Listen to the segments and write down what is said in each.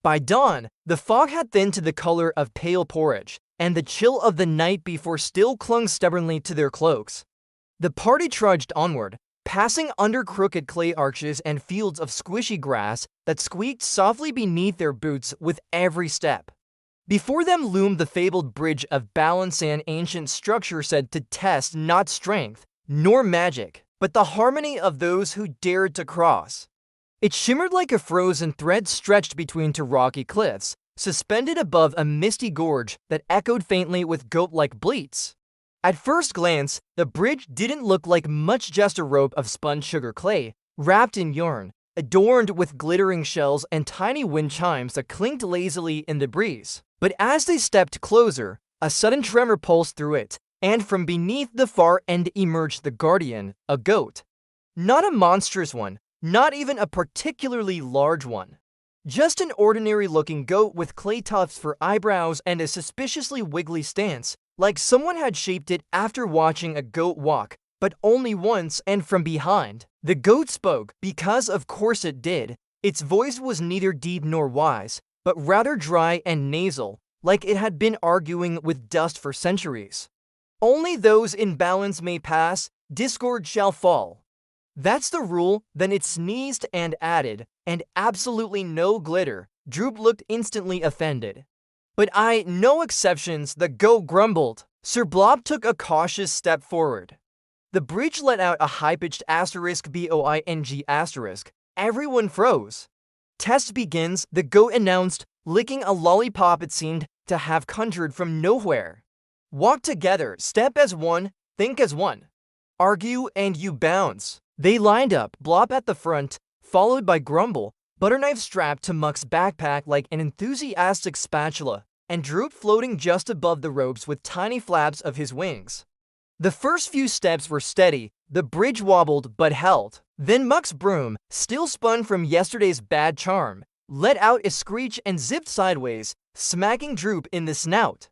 By dawn, the fog had thinned to the color of pale porridge, and the chill of the night before still clung stubbornly to their cloaks. The party trudged onward, passing under crooked clay arches and fields of squishy grass that squeaked softly beneath their boots with every step. Before them loomed the fabled bridge of balance, an ancient structure said to test not strength, nor magic, but the harmony of those who dared to cross. It shimmered like a frozen thread stretched between two rocky cliffs, suspended above a misty gorge that echoed faintly with goat-like bleats. At first glance, the bridge didn't look like much, just a rope of spun sugar clay, wrapped in yarn, adorned with glittering shells and tiny wind chimes that clinked lazily in the breeze. But as they stepped closer, a sudden tremor pulsed through it, and from beneath the far end emerged the guardian, a goat. Not a monstrous one, not even a particularly large one. Just an ordinary-looking goat with clay tufts for eyebrows and a suspiciously wiggly stance, like someone had shaped it after watching a goat walk, but only once and from behind. The goat spoke, because of course it did. Its voice was neither deep nor wise, but rather dry and nasal, like it had been arguing with dust for centuries. Only those in balance may pass, discord shall fall. That's the rule. Then it sneezed and added, and absolutely no glitter. Droop looked instantly offended. But no exceptions, the goat grumbled. Sir Blob took a cautious step forward. The bridge let out a high-pitched *boing*. Everyone froze. Test begins, the goat announced, licking a lollipop it seemed to have conjured from nowhere. Walk together, step as one, think as one. Argue and you bounce. They lined up, Blob at the front, followed by Grumble, Butterknife strapped to Muck's backpack like an enthusiastic spatula, and Droop floating just above the ropes with tiny flaps of his wings. The first few steps were steady, the bridge wobbled but held. Then Muck's broom, still spun from yesterday's bad charm, let out a screech and zipped sideways, smacking Droop in the snout.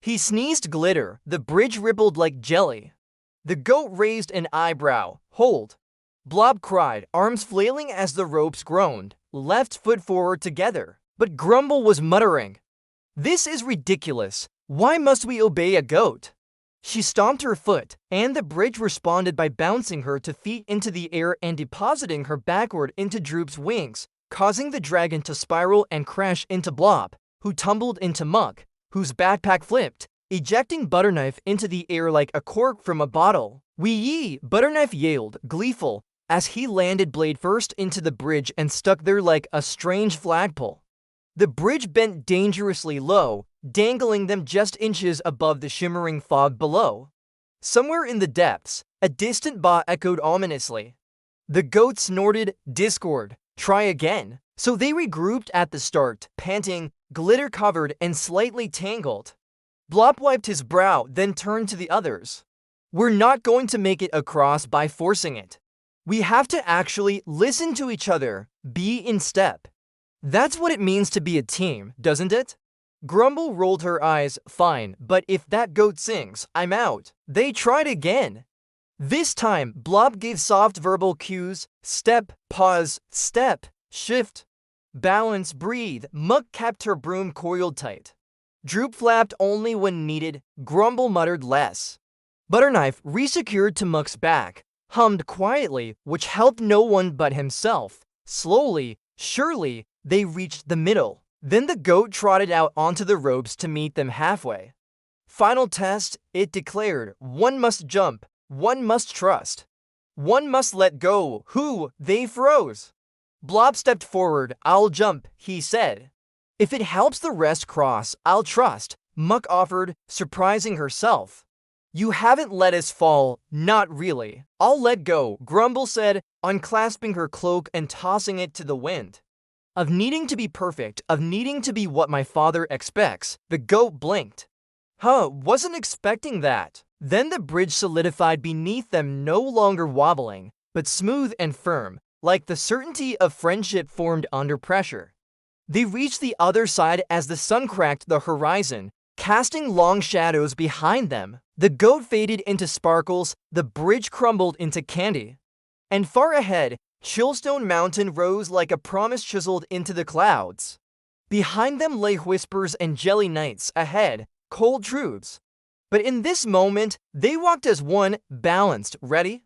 He sneezed glitter, the bridge rippled like jelly. The goat raised an eyebrow. Hold. Blob cried, arms flailing as the ropes groaned, left foot forward together. But Grumble was muttering, "This is ridiculous. Why must we obey a goat?" She stomped her foot, and the bridge responded by bouncing her 2 feet into the air and depositing her backward into Droop's wings, causing the dragon to spiral and crash into Blob, who tumbled into Muck, whose backpack flipped, ejecting Butterknife into the air like a cork from a bottle. "Wee-yee!" Butterknife yelled, gleeful, as he landed blade first into the bridge and stuck there like a strange flagpole. The bridge bent dangerously low, dangling them just inches above the shimmering fog below. Somewhere in the depths, a distant baa echoed ominously. The goat snorted, "Discord, try again." So they regrouped at the start, panting, glitter-covered and slightly tangled. Blob wiped his brow, then turned to the others. "We're not going to make it across by forcing it. We have to actually listen to each other, be in step. That's what it means to be a team, doesn't it?" Grumble rolled her eyes. "Fine, but if that goat sings, I'm out." They tried again. This time, Blob gave soft verbal cues: step, pause, step, shift, balance, breathe. Muck kept her broom coiled tight. Droop flapped only when needed. Grumble muttered less. Butterknife, resecured to Muck's back, hummed quietly, which helped no one but himself. Slowly, surely, they reached the middle. Then the goat trotted out onto the ropes to meet them halfway. "Final test," it declared. "One must jump. One must trust. One must let go." Who? They froze. Blob stepped forward. "I'll jump," he said. "If it helps the rest cross, I'll trust," Muck offered, surprising herself. "You haven't let us fall, not really." "I'll let go," Grumble said, unclasping her cloak and tossing it to the wind. "Of needing to be perfect, of needing to be what my father expects." The goat blinked. Wasn't expecting that." Then the bridge solidified beneath them, no longer wobbling, but smooth and firm, like the certainty of friendship formed under pressure. They reached the other side as the sun cracked the horizon, casting long shadows behind them. The goat faded into sparkles, the bridge crumbled into candy. And far ahead, Chillstone Mountain rose like a promise chiseled into the clouds. Behind them lay whispers and jelly knights, ahead, cold truths. But in this moment, they walked as one, balanced, ready.